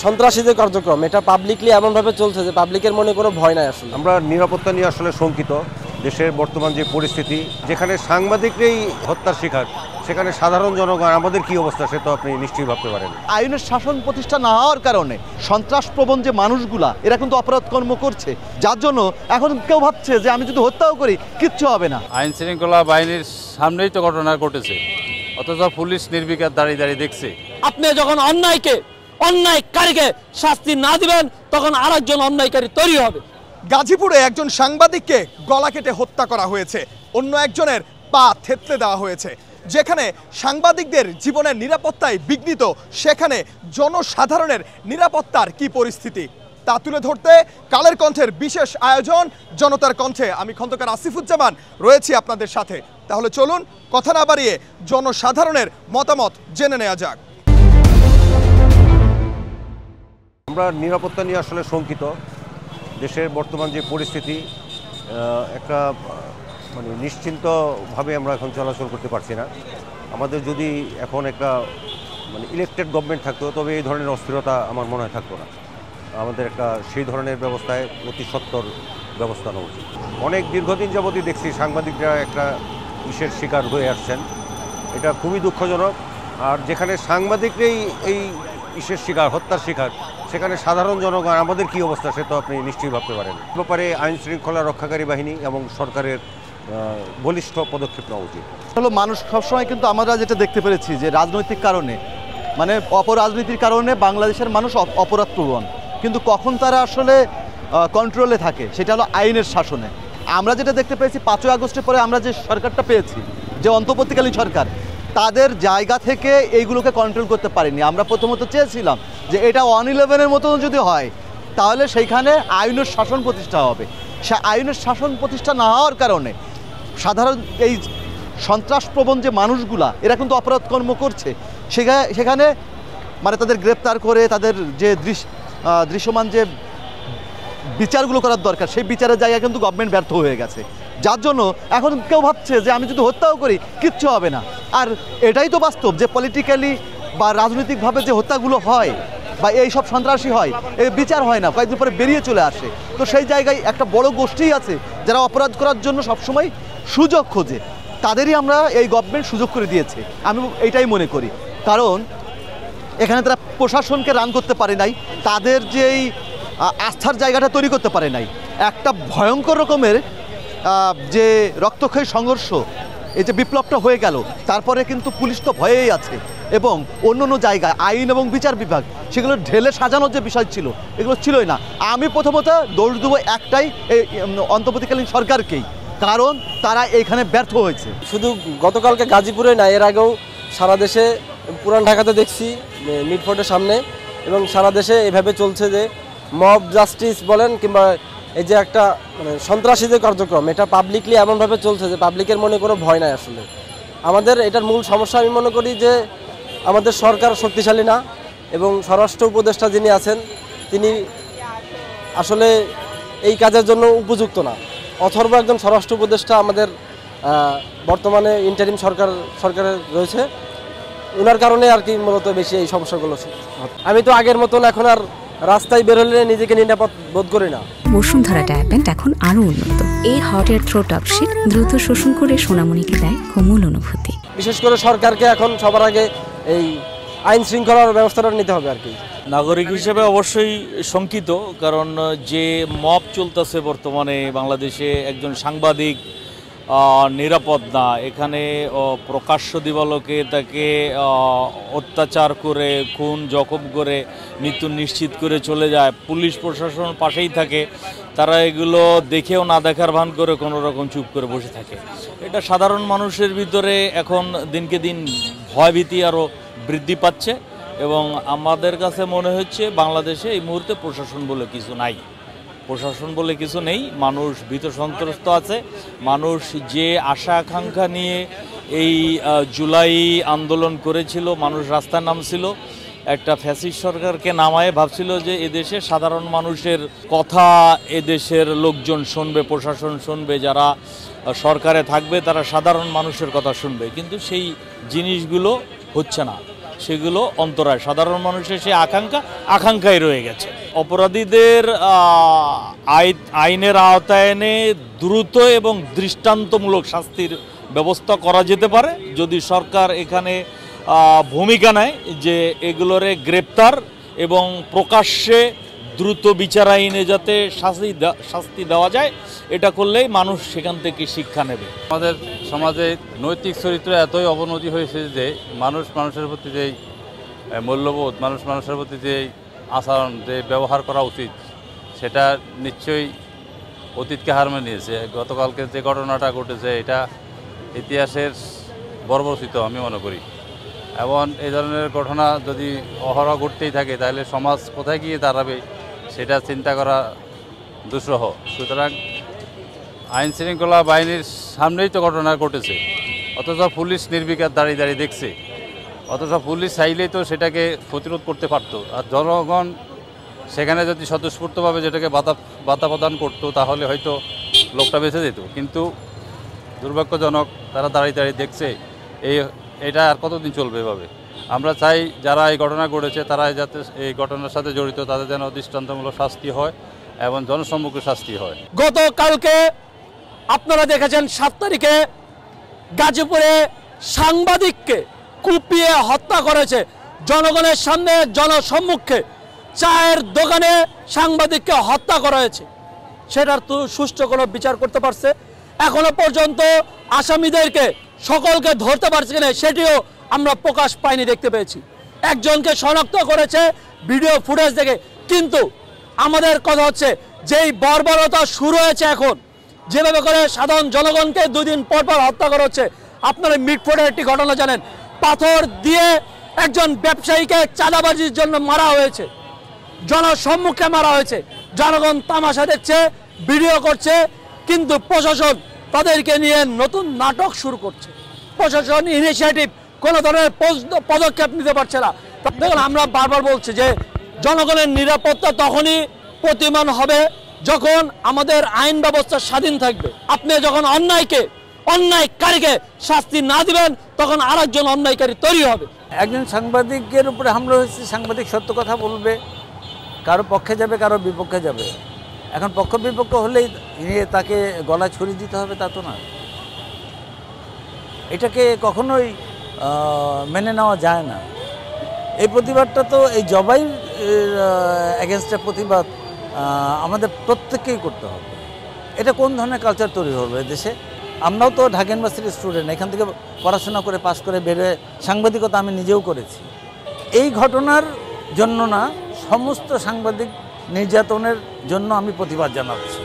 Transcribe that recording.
সন্ত্রাসী যে কার্যক্রম এটা পাবলিকলি এমনভাবে চলছে যে পাবলিকের মনে কোনো ভয় নাই। আসলে আমরা নিরাপত্তা নিয়ে আসলে শঙ্কিত। দেশের বর্তমান যে পরিস্থিতি, যেখানে সাংবাদিকরাই হত্যার শিকার, সেখানে সাধারণ জনগণ আমাদের কি অবস্থা সে তো আপনি নিশ্চয়ই ভাবতে পারেন। আইনের শাসন প্রতিষ্ঠা না হওয়ার কারণে সন্ত্রাসপ্রবণ যে মানুষগুলা এরা কিন্তু অপরাধ কর্ম করছে, যার জন্য এখন কেউ ভাবছে যে আমি যদি হত্যাও করি কিচ্ছু হবে না। আইন শৃঙ্খলা বাহিনীর সামনেই তো ঘটনা ঘটেছে, অথচ পুলিশ নির্বিকার দাঁড়িয়ে দাঁড়িয়ে দেখছে। আপনি যখন অন্যায়কারীকে শাস্তি না দিবেন তখন আরেকজন অন্যায়কারী তৈরি হবে। গাজীপুরে একজন সাংবাদিককে গলা কেটে হত্যা করা হয়েছে, অন্য একজনের পা থেতলে দেওয়া হয়েছে। যেখানে সাংবাদিকদের জীবনের নিরাপত্তায় বিঘ্নিত, সেখানে জনসাধারণের নিরাপত্তার কি পরিস্থিতি তা তুলে ধরতে কালের কণ্ঠের বিশেষ আয়োজন জনতার কণ্ঠে। আমি খন্দকার আসিফুজ্জামান রয়েছি আপনাদের সাথে। তাহলে চলুন কথা না বাড়িয়ে জনসাধারণের মতামত জেনে নেওয়া যাক। আমরা নিরাপত্তা নিয়ে আসলে শঙ্কিত। দেশের বর্তমান যে পরিস্থিতি, একটা মানে নিশ্চিন্তভাবে আমরা এখন চলাচল করতে পারছি না। আমাদের যদি এখন একটা মানে ইলেকটেড গভর্নমেন্ট থাকতো তবে এই ধরনের অস্থিরতা আমার মনে হয় থাকতো না। আমাদের একটা সেই ধরনের ব্যবস্থায় অতি সত্বর ব্যবস্থা নেওয়া উচিত। অনেক দীর্ঘদিন যাবতই দেখছি সাংবাদিকরা একটা ইসের শিকার হয়ে আসছেন, এটা খুবই দুঃখজনক। আর যেখানে সাংবাদিকরাই এই ইসের শিকার, হত্যার শিকার, সেখানে সাধারণ জনগণ আমাদের কি অবস্থা সে তো আপনি নিশ্চয়ই ভাবতে পারেন। এ ব্যাপারে আইন শৃঙ্খলা রক্ষাকারী বাহিনী এবং সরকারের বলিষ্ঠ পদক্ষেপ নেওয়া উচিত। হলো মানুষ সবসময় কিন্তু আমরা যেটা দেখতে পেরেছি যে রাজনৈতিক কারণে মানে অপরাজনীতির কারণে বাংলাদেশের মানুষ অপরাধ প্রবণ, কিন্তু কখন তারা আসলে কন্ট্রোলে থাকে সেটা হলো আইনের শাসনে। আমরা যেটা দেখতে পেয়েছি 5ই আগস্টের পরে আমরা যে সরকারটা পেয়েছি, যে অন্তর্বর্তীকালীন সরকার, তাদের জায়গা থেকে এইগুলোকে কন্ট্রোল করতে পারেনি। আমরা প্রথমত চেয়েছিলাম যে এটা 111-এর মতো যদি হয় তাহলে সেইখানে আইনের শাসন প্রতিষ্ঠা হবে। সে আইনের শাসন প্রতিষ্ঠা না হওয়ার কারণে সাধারণ এই সন্ত্রাসপ্রবণ যে মানুষগুলা এরা কিন্তু অপরাধ কর্ম করছে, সেখানে মানে তাদের গ্রেপ্তার করে তাদের যে দৃশ্যমান যে বিচারগুলো করার দরকার সেই বিচারের জায়গায় কিন্তু গভর্নমেন্ট ব্যর্থ হয়ে গেছে, যার জন্য এখন কেউ ভাবছে যে আমি যদি হত্যাও করি কিচ্ছু হবে না। আর এটাই তো বাস্তব যে পলিটিক্যালি বা রাজনৈতিকভাবে যে হত্যাগুলো হয় বা এই সব সন্ত্রাসী হয়, এই বিচার হয় না, কয়েকদিন পরে বেরিয়ে চলে আসে। তো সেই জায়গায় একটা বড় গোষ্ঠী আছে যারা অপরাধ করার জন্য সবসময় সুযোগ খোঁজে, তাদেরই আমরা এই গভর্নমেন্ট সুযোগ করে দিয়েছে, আমি এইটাই মনে করি। কারণ এখানে তারা প্রশাসনকে রান করতে পারে নাই, তাদের যেই আস্থার জায়গাটা তৈরি করতে পারে নাই। একটা ভয়ঙ্কর রকমের যে রক্তক্ষয়ী সংঘর্ষ, এই যে বিপ্লবটা হয়ে গেল, তারপরে কিন্তু পুলিশ তো ভয়েই আছে এবং অন্য জায়গায় আইন এবং বিচার বিভাগ সেগুলো ঢেলে সাজানোর যে বিষয় ছিল এগুলো ছিলই না। আমি প্রথমত দোষ দেব একটাই, এই অন্তর্বর্তীকালীন সরকারকেই, কারণ তারা এইখানে ব্যর্থ হয়েছে। শুধু গতকালকে গাজীপুরে না, এর আগেও সারা দেশে, পুরান ঢাকাতে দেখছি মিটফোর্টের সামনে, এবং সারা দেশে এভাবে চলছে যে মব জাস্টিস বলেন কিংবা এই যে একটা মানে সন্ত্রাসী যে কার্যক্রম এটা পাবলিকলি এমনভাবে চলছে যে পাবলিকের মনে কোনো ভয় নাই। আসলে আমাদের এটার মূল সমস্যা আমি মনে করি যে আমাদের সরকার শক্তিশালী না, এবং স্বরাষ্ট্র উপদেষ্টা যিনি আছেন তিনি আসলে এই কাজের জন্য উপযুক্ত না। অথর্ব একজন স্বরাষ্ট্র উপদেষ্টা আমাদের বর্তমানে ইন্টারিম সরকারের রয়েছে, ওনার কারণে আর কি মূলত বেশি এই সমস্যাগুলো। আমি তো আগের মতন এখন আর রাস্তায় বের হলে নিজেকে নিরাপদ বোধ করি না। বসুন্ধরা ট্যাবলেট এখন আরো উন্নত। এই হট এয়ার থ্রো টপ শীত দ্রুত শোষণ করে সোনামণিকে দেয় কোমল অনুভূতি। বিশেষ করে সরকারকে এখন সবার আগে এই আইন শৃঙ্খলার ব্যবস্থাটা নিতে হবে আর কি। নাগরিক হিসেবে অবশ্যই শঙ্কিত, কারণ যে মব চলতেছে বর্তমানে বাংলাদেশে, একজন সাংবাদিক নিরাপদ না, এখানে প্রকাশ্য দিবালোকে তাকে অত্যাচার করে খুন জখম করে মৃত্যু নিশ্চিত করে চলে যায়, পুলিশ প্রশাসন পাশেই থাকে, তারা এগুলো দেখেও না দেখার ভান করে কোনো রকম চুপ করে বসে থাকে। এটা সাধারণ মানুষের ভিতরে এখন দিনকে দিন ভয়ভীতি আরও বৃদ্ধি পাচ্ছে, এবং আমাদের কাছে মনে হচ্ছে বাংলাদেশে এই মুহূর্তে প্রশাসন বলে কিছু নাই। প্রশাসন বলে কিছু নেই, মানুষ ভীত সন্ত্রস্ত আছে। মানুষ যে আশা আকাঙ্ক্ষা নিয়ে এই জুলাই আন্দোলন করেছিল, মানুষ রাস্তায় নামছিল, একটা ফ্যাসিস্ট সরকারকে নামায়ে ভাবছিল যে এদেশে সাধারণ মানুষের কথা এদেশের লোকজন শুনবে, প্রশাসন শুনবে, যারা সরকারে থাকবে তারা সাধারণ মানুষের কথা শুনবে, কিন্তু সেই জিনিসগুলো হচ্ছে না। সেগুলো অন্তরায়, সাধারণ মানুষের সেই আকাঙ্ক্ষায় রয়ে গেছে। অপরাধীদের আইনের আওতায় এনে দ্রুত এবং দৃষ্টান্তমূলক শাস্তির ব্যবস্থা করা যেতে পারে যদি সরকার এখানে ভূমিকা নেয়, যে এগুলোরে গ্রেপ্তার এবং প্রকাশ্যে দ্রুত বিচার আইনে যাতে শাস্তি দেওয়া যায়। এটা করলেই মানুষ সেখান থেকে শিক্ষা নেবে। আমাদের সমাজে নৈতিক চরিত্র এতই অবনতি হয়েছে যে মানুষের প্রতি যেই মূল্যবোধ, মানুষের প্রতি যেই আচরণ, যে ব্যবহার করা উচিত, সেটা নিশ্চয়ই অতীতকে হার মানিয়েছে। গতকালকে যে ঘটনাটা ঘটেছে এটা ইতিহাসের বর্বরচিত আমি মনে করি, এবং এই ধরনের ঘটনা যদি অহরহ ঘটতেই থাকে তাহলে সমাজ কোথায় গিয়ে দাঁড়াবে সেটা চিন্তা করা দুঃসহ। সুতরাং আইন শৃঙ্খলা বাহিনীর সামনেই তো ঘটনা ঘটেছে, অথচ পুলিশ নির্বিকার দাঁড়িয়ে দাঁড়িয়ে দেখছে, অথচ পুলিশ চাইলেই তো সেটাকে প্রতিরোধ করতে পারত। আর জনগণ সেখানে যদি স্বতঃস্ফূর্তভাবে যেটাকে বাধা প্রদান করতো তাহলে হয়তো লোকটা বেঁচে যেত, কিন্তু দুর্ভাগ্যজনক তারা দাঁড়িয়ে দাঁড়িয়ে দেখছে। এটা আর কতদিন চলবে এভাবে? আমরা চাই যারা এই ঘটনা ঘটেছে তারা যাতে এই ঘটনার সাথে জড়িত তাদের যেন দৃষ্টান্তমূলক শাস্তি হয় এবং জনসম্মুখে শাস্তি হয়। গতকালকে আপনারা দেখেছেন 7 তারিখে গাজীপুরে সাংবাদিককে কুপিয়ে হত্যা করেছে, জনগণের সামনে জনসম্মুখে চায়ের দোকানে সাংবাদিককে হত্যা করা হয়েছে। সেটার তো সুষ্ঠু কোনো বিচার করতে পারছে? এখনো পর্যন্ত আসামিদেরকে সকলকে ধরতে পারছে কিনা সেটিও আমরা প্রকাশ পাইনি, দেখতে পেয়েছি। একজনকে শনাক্ত করেছে ভিডিও ফুটেজ দেখে, কিন্তু আমাদের কথা হচ্ছে যেই বর্বরতা শুরু হয়েছে এখন, যেভাবে করে সাধারণ জনগণকে 2 দিন পর পর হত্যা করা হচ্ছে। আপনারা মিটফোর্ডের একটি ঘটনা জানেন, পাথর দিয়ে একজন ব্যবসায়ীকে চাঁদাবাজির জন্য মারা হয়েছে, জনসম্মুখে মারা হয়েছে। জনগণ তামাশা দেখছে, ভিডিও করছে, কিন্তু প্রশাসন তাদেরকে নিয়ে নতুন নাটক শুরু করছে। প্রশাসন ইনিশিয়েটিভ কোনো ধরনের পদক্ষেপ নিতে পারছে না। দেখুন, আমরা বারবার বলছি যে জনগণের নিরাপত্তা তখনই প্রতিমান হবে যখন আমাদের আইন ব্যবস্থা স্বাধীন থাকবে। আপনি যখন অন্যায়কারীকে শাস্তি না দিবেন তখন আরেকজন অন্যায়কারী তৈরি হবে। একজন সাংবাদিকের উপরে হামলা হয়েছে, সাংবাদিক সত্য কথা বলবে, কারো পক্ষে যাবে কারো বিপক্ষে যাবে। এখন পক্ষ বিপক্ষ হলেই তাকে গলা ছুরি দিতে হবে তা তো না। এটাকে কখনোই মেনে নেওয়া যায় না। এই প্রতিবাদটা তো এই জবাই এগেনস্টের প্রতিবাদ আমাদের প্রত্যেককেই করতে হবে। এটা কোন ধরনের কালচার তৈরি হবে দেশে? আমরাও তো ঢাকা ইউনিভার্সিটির স্টুডেন্ট, এখান থেকে পড়াশোনা করে পাশ করে বেরোয় সাংবাদিকতা আমি নিজেও করেছি। এই ঘটনার জন্য না, সমস্ত সাংবাদিক নির্যাতনের জন্য আমি প্রতিবাদ জানাচ্ছি।